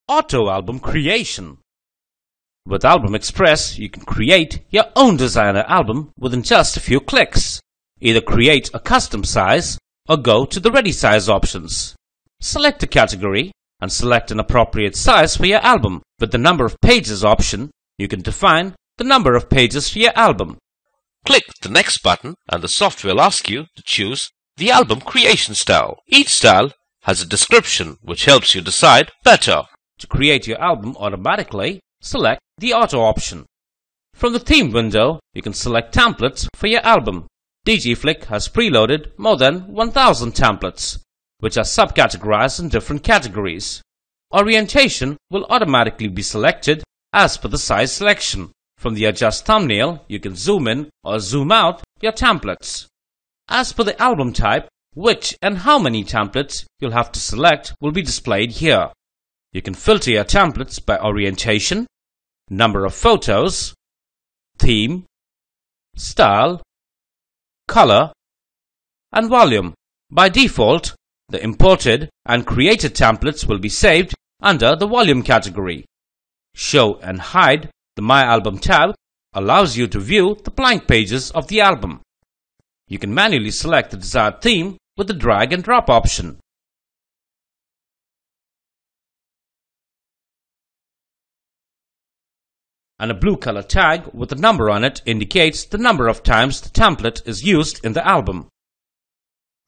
Auto album creation. With Album Express, you can create your own designer album within just a few clicks. Either create a custom size or go to the Ready Size options. Select a category and select an appropriate size for your album. With the Number of Pages option, you can define the number of pages for your album. Click the Next button and the software will ask you to choose the album creation style. Each style has a description which helps you decide better. To create your album automatically, select the Auto option. From the Theme window, you can select templates for your album. Dgflick has preloaded more than 1000 templates, which are subcategorized in different categories. Orientation will automatically be selected as per the size selection. From the Adjust Thumbnail, you can zoom in or zoom out your templates. As per the album type, which and how many templates you'll have to select will be displayed here. You can filter your templates by orientation, number of photos, theme, style, color, and volume. By default, the imported and created templates will be saved under the volume category. Show and hide the My Album tab allows you to view the blank pages of the album. You can manually select the desired theme with the drag and drop option. And a blue color tag with a number on it indicates the number of times the template is used in the album.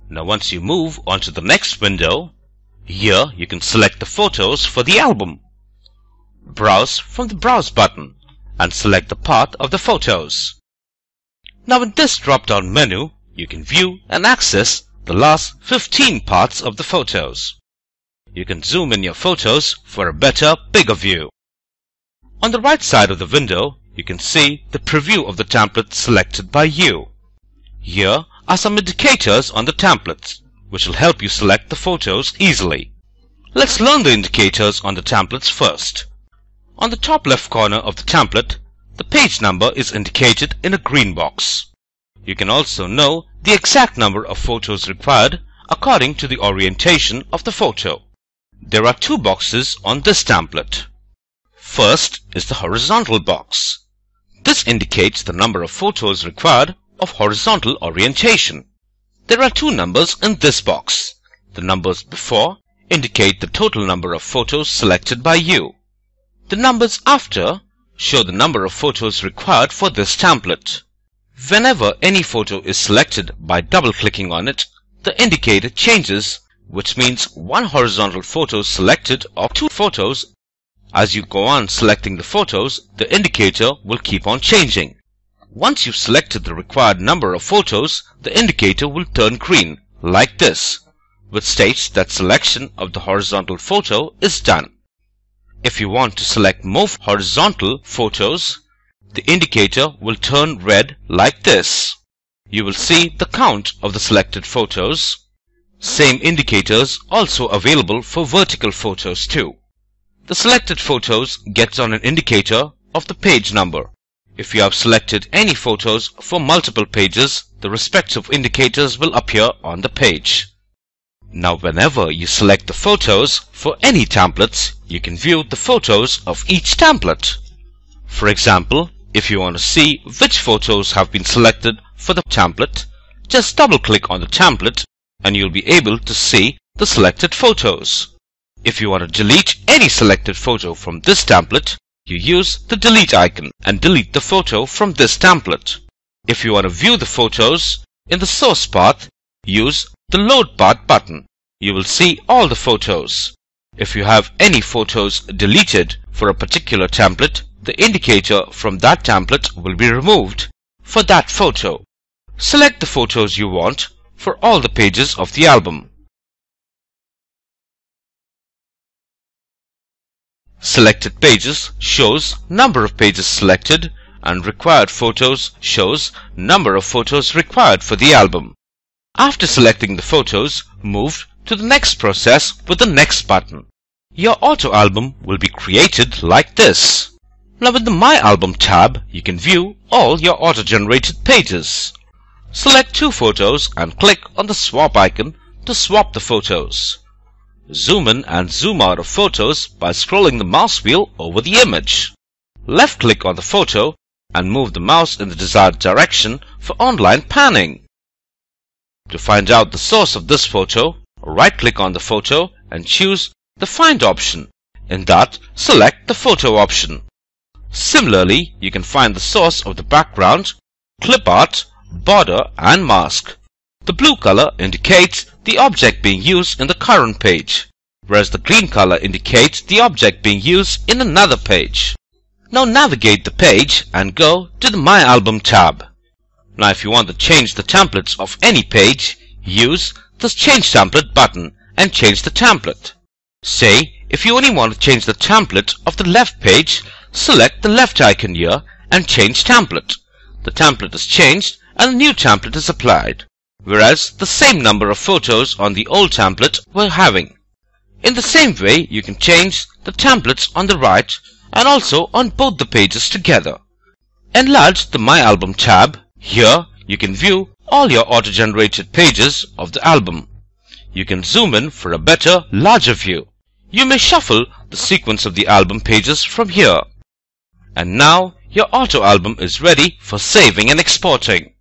Now once you move on to the next window, here you can select the photos for the album. Browse from the Browse button and select the path of the photos. Now in this drop-down menu, you can view and access the last 15 parts of the photos. You can zoom in your photos for a better, bigger view. On the right side of the window, you can see the preview of the template selected by you. Here are some indicators on the templates, which will help you select the photos easily. Let's learn the indicators on the templates first. On the top left corner of the template, the page number is indicated in a green box. You can also know the exact number of photos required according to the orientation of the photo. There are two boxes on this template. First is the horizontal box. This indicates the number of photos required of horizontal orientation. There are two numbers in this box. The numbers before indicate the total number of photos selected by you. The numbers after show the number of photos required for this template. Whenever any photo is selected by double-clicking on it, the indicator changes, which means one horizontal photo selected or two photos. As you go on selecting the photos, the indicator will keep on changing. Once you've selected the required number of photos, the indicator will turn green, like this, which states that selection of the horizontal photo is done. If you want to select more horizontal photos, the indicator will turn red like this. You will see the count of the selected photos. Same indicators also available for vertical photos too. The selected photos gets on an indicator of the page number. If you have selected any photos for multiple pages, the respective indicators will appear on the page. Now whenever you select the photos for any templates, you can view the photos of each template. For example, if you want to see which photos have been selected for the template, just double-click on the template and you'll be able to see the selected photos. If you want to delete any selected photo from this template, you use the delete icon and delete the photo from this template. If you want to view the photos in the source path, use the load path button. You will see all the photos. If you have any photos deleted for a particular template, the indicator from that template will be removed for that photo. Select the photos you want for all the pages of the album. Selected pages shows number of pages selected and required photos shows number of photos required for the album. After selecting the photos, move to the next process with the Next button. Your auto album will be created like this. Now with the My Album tab, you can view all your auto-generated pages. Select two photos and click on the swap icon to swap the photos. zoom in and zoom out of photos by scrolling the mouse wheel over the image. Left-click on the photo and move the mouse in the desired direction for online panning. To find out the source of this photo, right-click on the photo and choose the Find option. In that, select the Photo option. Similarly, you can find the source of the background, clip art, border and mask. The blue color indicates the object being used in the current page, whereas the green color indicates the object being used in another page. Now navigate the page and go to the My Album tab. Now if you want to change the templates of any page, use the Change Template button and change the template. Say, if you only want to change the template of the left page, select the left icon here and change template. The template is changed and a new template is applied, whereas the same number of photos on the old template were having. In the same way, you can change the templates on the right and also on both the pages together. Enlarge the My Album tab. Here, you can view all your auto-generated pages of the album. You can zoom in for a better, larger view. You may shuffle the sequence of the album pages from here. And now, your auto album is ready for saving and exporting.